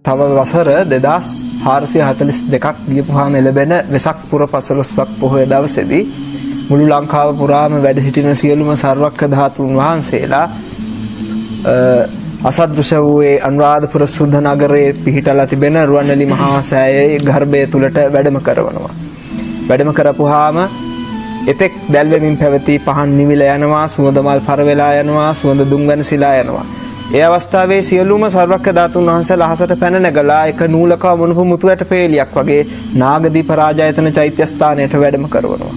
තව වසර 2442ක් ගියපුවාම ලැබෙන වෙසක් පුර 15ක් පොහොය දවසේදී මුළු ලංකාව පුරාම වැඩ සිටින සියලුම සර්වක්ඛ ධාතුන් වහන්සේලා අසදෘශ වූ අනුරාධපුර සුද්ධ නගරයේ පිහිටලා තිබෙන රුවන්වැලි මහා සෑයේ ගර්භය තුලට වැඩම කරවනවා. වැඩම කරපුවාම එතෙක් දැල්වෙමින් පැවති පහන් නිවිල යනවා, සුවඳ මල් පර වෙලා යනවා, සුවඳ දුම් වෙනසිලා යනවා. ඒ අවස්ථාවේ සියලුම සර්වක්ඛ ධාතුන් වහන්සේලා අහසට පැන නැගලා එක නූලක මුණුපු මුතුයට පේලියක් වගේ නාගදීප රාජායතන චෛත්‍ය ස්ථානයට වැඩම කරවනවා.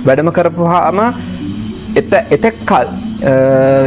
වැඩම කරපුවාම එතෙක් කල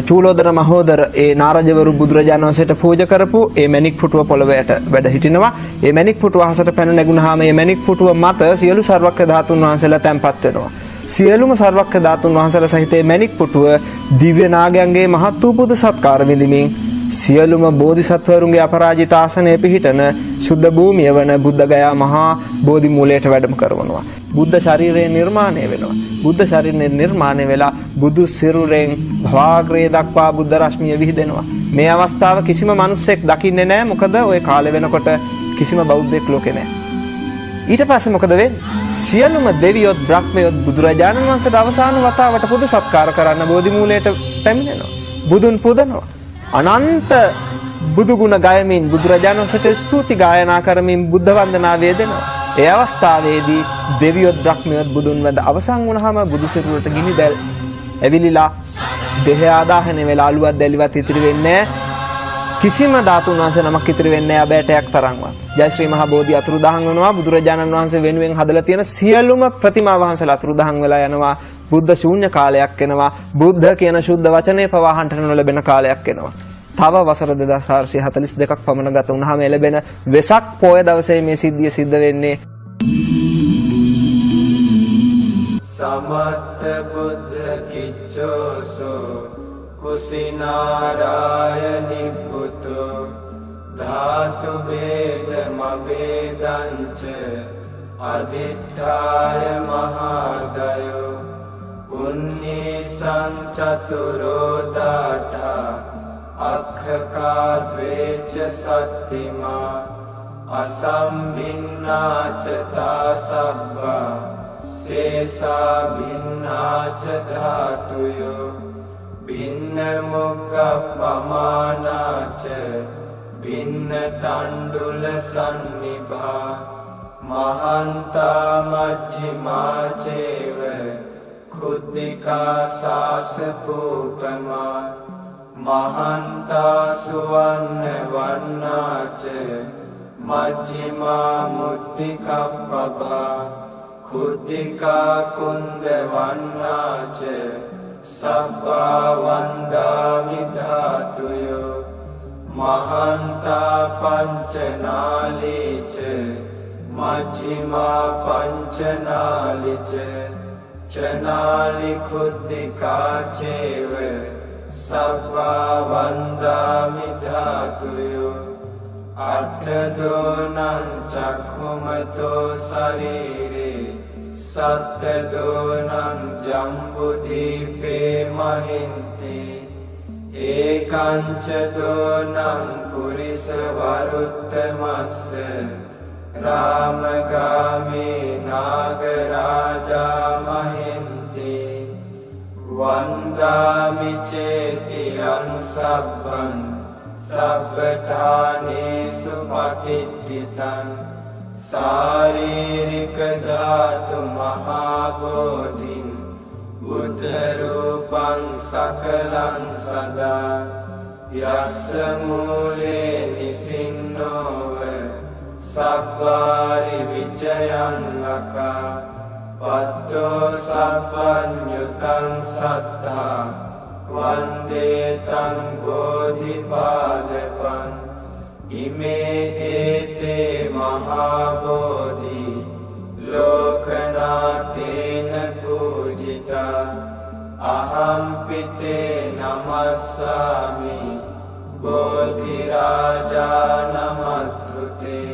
චූලෝදර මහෝදර ඒ නාරජවරු බුදුරජාණන් වහන්සේට පූජා කරපු ඒ මණික් පුටුව පොළවයට වැඩ හිටිනවා. ඒ මණික් පුටුව අහසට පැන නැගුණාම ඒ මණික් පුටුව මත සියලු සර්වක්ඛ ධාතුන් වහන්සේලා තැන්පත් වෙනවා. සියලුම සර්වක්ඛ ධාතුන් වහන්සේලා සහිත මේ මණික් පුටුව දිව්‍ය නාගයන්ගේ මහත් වූ පුද සත්කාර විඳිමින් සියලුම බෝධිසත්වරුන්ගේ අපරාජිත ආසනයේ පිහිටන ශුද්ධ භූමිය වන බුද්ධගයා මහා බෝධි මූලයට වැඩම කරවනවා. බුද්ධ ශරීරය නිර්මාණය වෙනවා. බුද්ධ ශරීරය නිර්මාණය වෙලා බුදු සිරුරෙන් භාග්‍රේ දක්වා බුද්ධ රශ්මිය විහිදෙනවා. මේ අවස්ථාව කිසිම මිනිසෙක් දකින්නේ නැහැ. මොකද ওই කාලේ වෙනකොට කිසිම බෞද්ධයෙක් ලෝකේ නැහැ. ඊට පස්සේ මොකද වෙන්නේ? සියලුම දෙවියොත් බ්‍රහ්මයොත් බුදුරජාණන් වහන්සේට අවසාන වතාවට පුද සත්කාර කරන්න බෝධි මූලයට පැමිණෙනවා. බුදුන් පුදනවා. අනන්ත බුදු ගුණ ගයමින් බුදුරජාණන් වහන්සේට ස්තුති ගායනා කරමින් බුද්ධ වන්දනාව වේදෙනවා. ඒ අවස්ථාවේදී දෙවියොත් බ්‍රහ්මයොත් බුදුන් වැඳ අවසන් වුණාම බුදු සිරුරට ගිනි දැල් ඇවිලිලා දෙහ ආදාහන වෙලා අලුවත් දැලිවත් ඉතිරි වෙන්නේ කිසිම ධාතුන් වහන්සේ නමක් ඉතිරි වෙන්නේ අබෑටයක් තරම්වත්. ජය ශ්‍රී මහා බෝධි අතුරුදහන් වෙනවා. බුදුරජාණන් වහන්සේ වෙනුවෙන් හදලා තියෙන සියලුම ප්‍රතිමා වහන්සේලා අතුරුදහන් වෙලා යනවා. බුද්ධ ශූන්‍ය කාලයක් එනවා. බුද්ධ කියන ශුද්ධ වචනේ පවා අහන්න නොලැබෙන කාලයක් එනවා. තව වසර 2442ක් පමණ ගත වුණාම ලැබෙන වෙසක් පොය දවසේ මේ සිද්ධිය සිද්ධ වෙන්නේ. සමත්ත බුද්ධ කිච්චෝසෝ කුසිනාරාය නිබ්බුතෝ ධාතු වේද මවේදංච අදිඨාය මහාදයෝ පුඤ්ඤේ සංචතුරෝ දාඨා අක්ඛකා ද්වේච සත්තිමා අසම්බින්නාච තාසබ්බා සේසා භින්නාච ධාතුයෝ භින්න මොක්ඛ පමානාච භින්න තණ්ඩුල සම්නිභා මහන්තා මජ්ක්‍ධිමා චේව කුද්ධිකා සාසපෝපමා මහන්තා සුවන්න වන්නාච මජ්ක්‍ධිමා මුත්තිකප්පබා කුද්ධිකා කුන්ද වන්නාච සබ්බා වන්දාමි ධාතුයෝ මහන්තා පංචනාලීච මජ්ක්‍ධිමා පංචනාලිච චනාලි කුද්ධිකා චේව සබ්බා වන්දාමි ධාතුයෝ අට්ඨදෝනං චක්ඛුමතෝ ශරීරේ සත්තදෝනං ජම්බුදීපේ මහින්ති ඒකංච දෝනං පුරිස වරුත්තමස්ස රාමගාමී නාගරාජා මහින්ති වන්දාමි චේතියං සබ්බං සබ්බඨානේසු පතිට්ඨිතං සාරීරික ධාතු මහා බෝධිං බුද්ධ රූපං සකලං සදා යස්ස මූලේ නිසින්නෝව සබ්බාරි විජයං අකා පත්තෝ සබ්බඤ්ඤුතං සත්තා වන්දේ තං බෝධිපාදපං ඉමේ ඒතේ මහා බෝධි ලෝකනාථේන පූජිතා අහං පිතේ නමස්සාමි බෝධි රාජා නමතුතේ